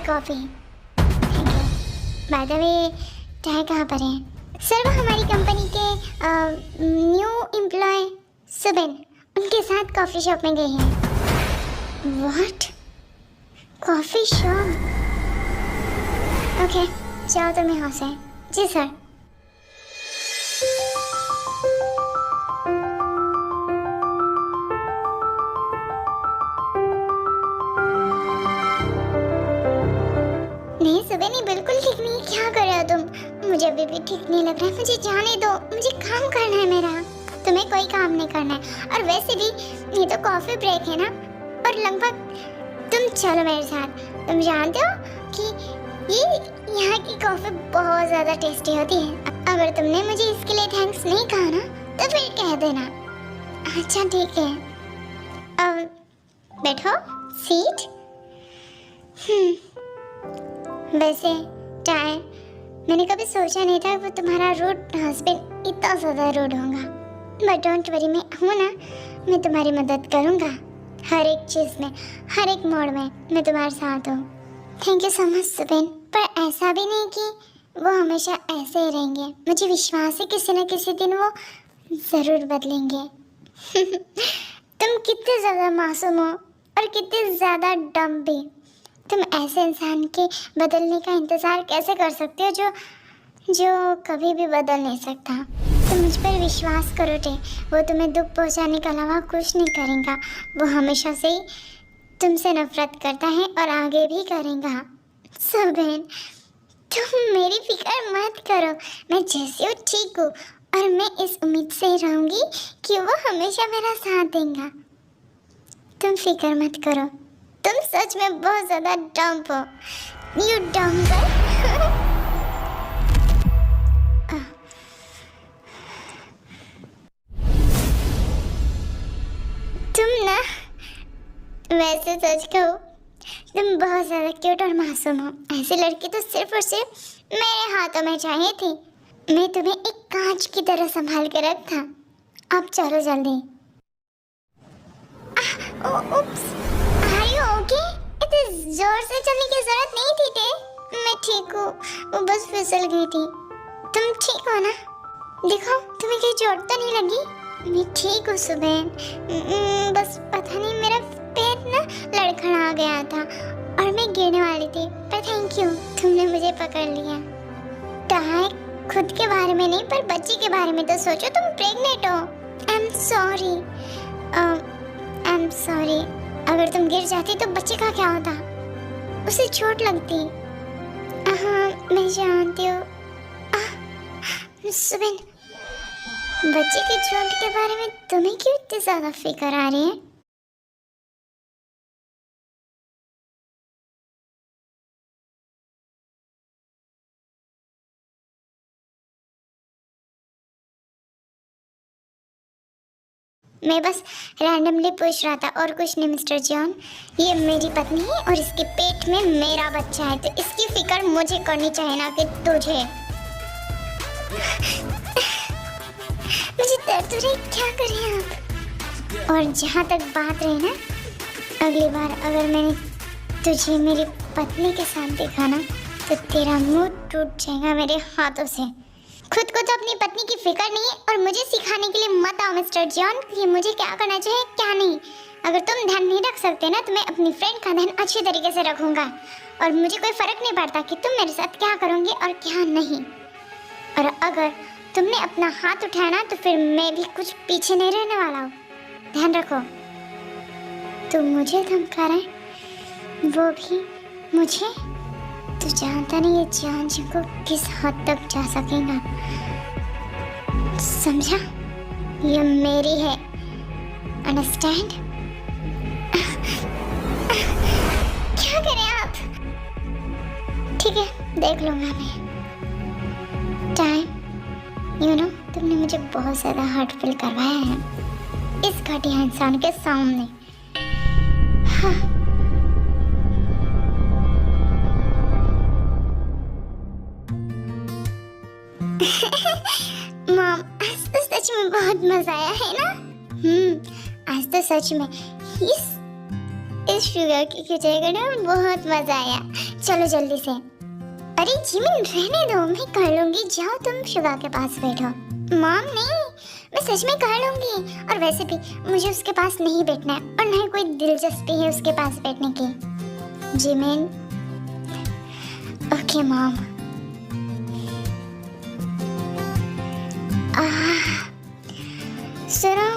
Coffee. Thank you. By the way, चाय कहाँ पर है? सर, वो हमारी कंपनी के न्यू एम्प्लॉय सुबेन, उनके साथ कॉफ़ी शॉप में गई हैं। व्हाट? Coffee shop? ओके, जाओ तुम्हें यहाँ से। जी सर। नहीं सुबह, नहीं, बिल्कुल ठीक नहीं। क्या कर रहे हो तुम? मुझे अभी भी ठीक नहीं लग रहा है। मुझे जाने दो, मुझे काम करना है मेरा। तुम्हें कोई काम नहीं करना है। और वैसे भी ये तो कॉफी ब्रेक है ना, और लगभग तुम चलो मेरे साथ। तुम जानते हो कि ये यहाँ की कॉफी बहुत ज्यादा टेस्टी होती है। अगर तुमने मुझे इसके लिए थैंक्स नहीं कहा ना, तो फिर कह देना। अच्छा ठीक है, अब बैठो। सीट। वैसे टाय, मैंने कभी सोचा नहीं था वो तुम्हारा रूड हस्बैंड इतना ज़्यादा रूड होगा। बट डोंट वरी, मैं हूँ ना, मैं तुम्हारी मदद करूँगा। हर एक चीज़ में, हर एक मोड़ में मैं तुम्हारे साथ हूँ। Thank you so much सुबेन। पर ऐसा भी नहीं कि वो हमेशा ऐसे ही रहेंगे। मुझे विश्वास है किसी न किसी दिन वो ज़रूर बदलेंगे। तुम कितने ज़्यादा मासूम हो और कितने ज़्यादा डम भी। तुम ऐसे इंसान के बदलने का इंतज़ार कैसे कर सकते हो जो कभी भी बदल नहीं सकता। तुम मुझ पर विश्वास करो टे, वो तुम्हें दुख पहुंचाने के अलावा कुछ नहीं करेगा। वो हमेशा से ही तुमसे नफरत करता है और आगे भी करेगा। सुबेन, तुम मेरी फिक्र मत करो। मैं जैसी हूँ ठीक हूँ, और मैं इस उम्मीद से रहूँगी कि वो हमेशा मेरा साथ देगा। तुम फिक्र मत करो। तुम सच में बहुत ज़्यादा डम्प हो। यू डम गर्ल। तुम ना, वैसे सच कहो, तुम बहुत ज़्यादा क्यूट और मासूम हो। ऐसी लड़की तो सिर्फ और सिर्फ मेरे हाथों में चाहिए थी। मैं तुम्हें एक कांच की तरह संभाल के रखा। अब चलो जल्दी। उप्स, आर यू ओके? इतने जोर से चलने की जरूरत नहीं थी टे। मैं ठीक हूँ, वो बस फिसल गई थी। तुम ठीक हो ना? देखो, तुम्हें कहीं चोट तो नहीं लगी? मैं ठीक हूँ सुबेन। बस पता नहीं, मेरा पैर ना लड़खड़ा गया था और मैं गिरने वाली थी, पर थैंक यू, तुमने मुझे पकड़ लिया। टाय, खुद के बारे में नहीं पर बच्चे के बारे में तो सोचो। तुम प्रेग्नेंट हो। I am sorry. I am sorry. अगर तुम गिर जाती तो बच्चे का क्या होता? उसे चोट लगती। हाँ, मैं जानती हूँ। सुबेन, बच्चे की चोट के बारे में तुम्हें क्यों इतनी ज्यादा फिक्र आ रही है? मैं बस रैंडमली पूछ रहा था, और कुछ नहीं मिस्टर जॉन। ये मेरी पत्नी है और इसके पेट में मेरा बच्चा है, तो इसकी फिक्र मुझे करनी चाहिए ना कि तुझे। मुझे दर्द हो रही है, क्या करें आप? और जहाँ तक बात रही ना, अगली बार अगर मैंने तुझे मेरी पत्नी के साथ देखा ना, तो तेरा मुंह टूट जाएगा मेरे हाथों से। खुद को तो अपनी पत्नी की फिक्र नहीं है, और मुझे सिखाने के लिए मत आओ मिस्टर जॉन कि मुझे क्या करना चाहिए क्या नहीं। अगर तुम ध्यान नहीं रख सकते ना, तो मैं अपनी फ्रेंड का ध्यान अच्छी तरीके से रखूंगा, और मुझे कोई फर्क नहीं पड़ता कि तुम मेरे साथ क्या करोगे और क्या नहीं। और अगर तुमने अपना हाथ उठाया ना, तो फिर मैं भी कुछ पीछे नहीं रहने वाला हूँ। ध्यान रखो। तुम मुझे धमका रहे, वो भी मुझे? तू जानता नहीं ये जान को किस हद तक जा सकेगा, समझा? ये मेरी है, अंडरस्टैंड? क्या करें आप? ठीक है, देख लूंगा मैं। टाइम, यू नो, तुमने मुझे बहुत ज्यादा हर्ट फील करवाया है इस घटिया इंसान के सामने। हाँ। मॉम, आज तो सच में बहुत मजा आया है ना? आज तो सच में इस शुगर की खिचड़ी का ना बहुत मजा आया। चलो चलो जल्दी से। अरे जिमिन रहने दो, मैं कर लूंगी, जाओ तुम शुगा के पास बैठो। मॉम नहीं, मैं सच में कर लूंगी, और वैसे भी मुझे उसके पास नहीं बैठना है और ना ही कोई दिलचस्पी है उसके पास बैठने की। Jimin okay mom. सुनो,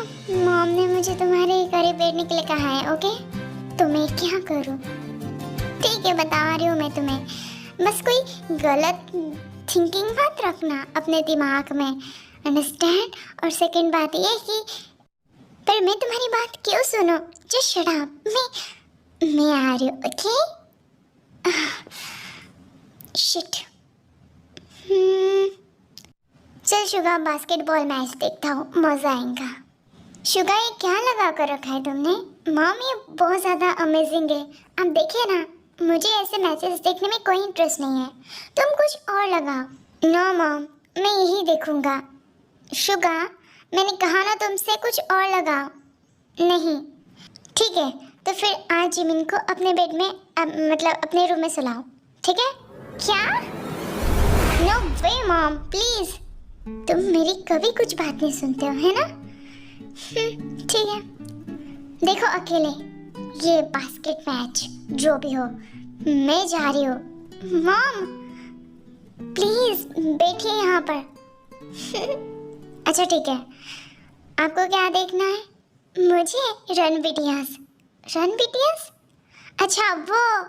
मॉम ने मुझे तुम्हारे करीब बैठने के लिए कहा है, ओके? तो मैं क्या करूं? ठीक है, बता रही हूँ मैं तुम्हें, बस कोई गलत थिंकिंग मत रखना अपने दिमाग में, अंडरस्टैंड? और सेकंड बात ये कि पर मैं तुम्हारी बात क्यों सुनो? जस्ट शट अप, मैं आ रही हूँ, ओके? शिट। चल शुगा, बास्केटबॉल मैच देखता हूँ, मजा आएगा। शुगा, ये क्या लगा कर रखा है तुमने? मॉम ये बहुत ज़्यादा अमेजिंग है, आप देखिए ना, मुझे ऐसे मैचेस देखने में कोई इंटरेस्ट नहीं है, तुम कुछ और लगाओ। नो मॉम, मैं यही देखूंगा। शुगा, मैंने कहा ना तुमसे, कुछ और लगाओ। नहीं, ठीक है, तो फिर आज जिमिन को अपने बेड में मतलब अपने रूम में सुलाओ, ठीक है? क्या? नो वे मॉम, प्लीज, तुम मेरी कभी कुछ बात नहीं सुनते हो, है ना? ठीक है, देखो अकेले ये बास्केट मैच जो भी हो, मैं जा रही हूँ। मॉम प्लीज बैठिए यहाँ पर। अच्छा ठीक है, आपको क्या देखना है? मुझे रन बीटीएस। Run BTS? अच्छा, वो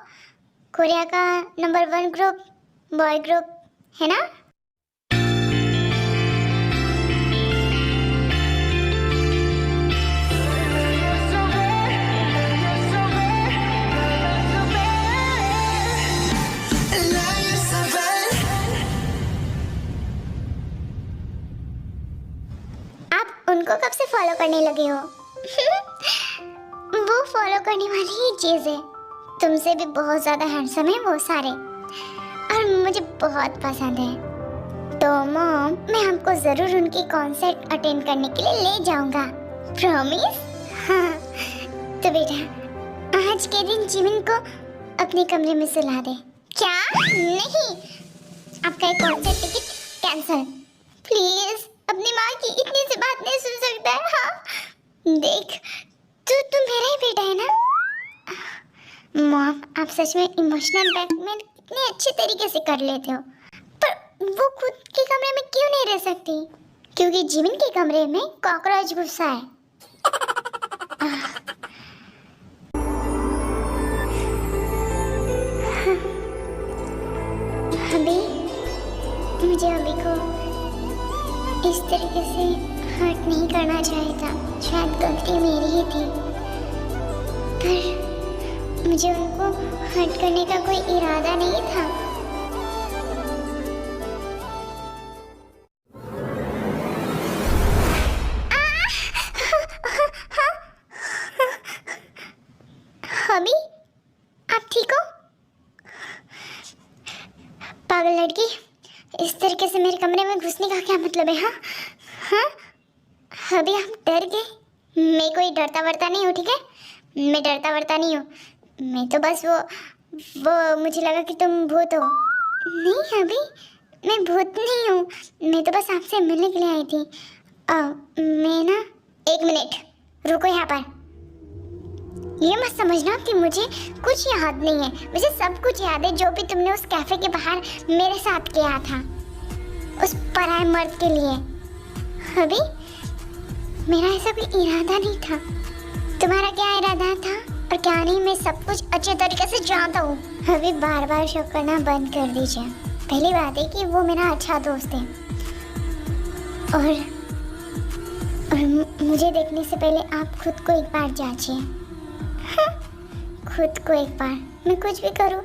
कोरिया का नंबर 1 ग्रुप, बॉय ग्रुप है ना? उनको कब से फॉलो करने लगे हो? वो फॉलो करने वाली ही चीज है, तुमसे भी बहुत ज्यादा हैंडसम है वो सारे, और मुझे बहुत पसंद है। तो मॉम, मैं हमको जरूर उनकी कॉन्सर्ट अटेंड करने के लिए ले जाऊंगा, प्रॉमिस? हाँ, तो बेटा आज के दिन जिमिन को अपने कमरे में सुला दे। क्या? नहीं, आपका एक कॉन्सर्ट टिकट कैंसिल। प्लीज, अपनी माँ की इतनी सी बात नहीं सुन सकता है? हाँ देख, तू मेरा ही बेटा है ना? मॉम, आप सच में इमोशनल ब्लैकमेल इतने अच्छे तरीके से कर लेते हो, पर वो खुद के कमरे में क्यों नहीं रह सकती? क्योंकि जिमिन के कमरे में कॉकरोच घुसा है। मुझे अभी को इस तरीके से हर्ट नहीं करना चाहिए था, शायद गलती मेरी ही थी, पर मुझे उनको हर्ट करने का कोई इरादा नहीं था। अभी आप ठीक हो? पागल लड़की, इस तरीके से मेरे कमरे में घुसने का क्या मतलब है? हाँ हाँ, अभी आप डर गए? मैं कोई डरता वरता नहीं हूँ, ठीक है? मैं डरता वरता नहीं हूँ, मैं तो बस वो मुझे लगा कि तुम भूत हो। नहीं अभी, मैं भूत नहीं हूँ, मैं तो बस आपसे मिलने के लिए आई थी। मैं ना, एक मिनट रुको यहाँ पर। ये मत समझना कि मुझे कुछ याद नहीं है, मुझे सब कुछ याद है, जो भी तुमने उस कैफे के बाहर मेरे साथ किया था उस पराये मर्द के लिए। अभी मेरा ऐसा कोई इरादा नहीं था। तुम्हारा क्या इरादा था और क्या नहीं, मैं सब कुछ अच्छे तरीके से जानता हूँ। अभी बार बार शक करना बंद कर दीजिए। पहली बात है कि वो मेरा अच्छा दोस्त है, और मुझे देखने से पहले आप खुद को एक बार जांचिए। खुद को एक बार, मैं कुछ भी करूँ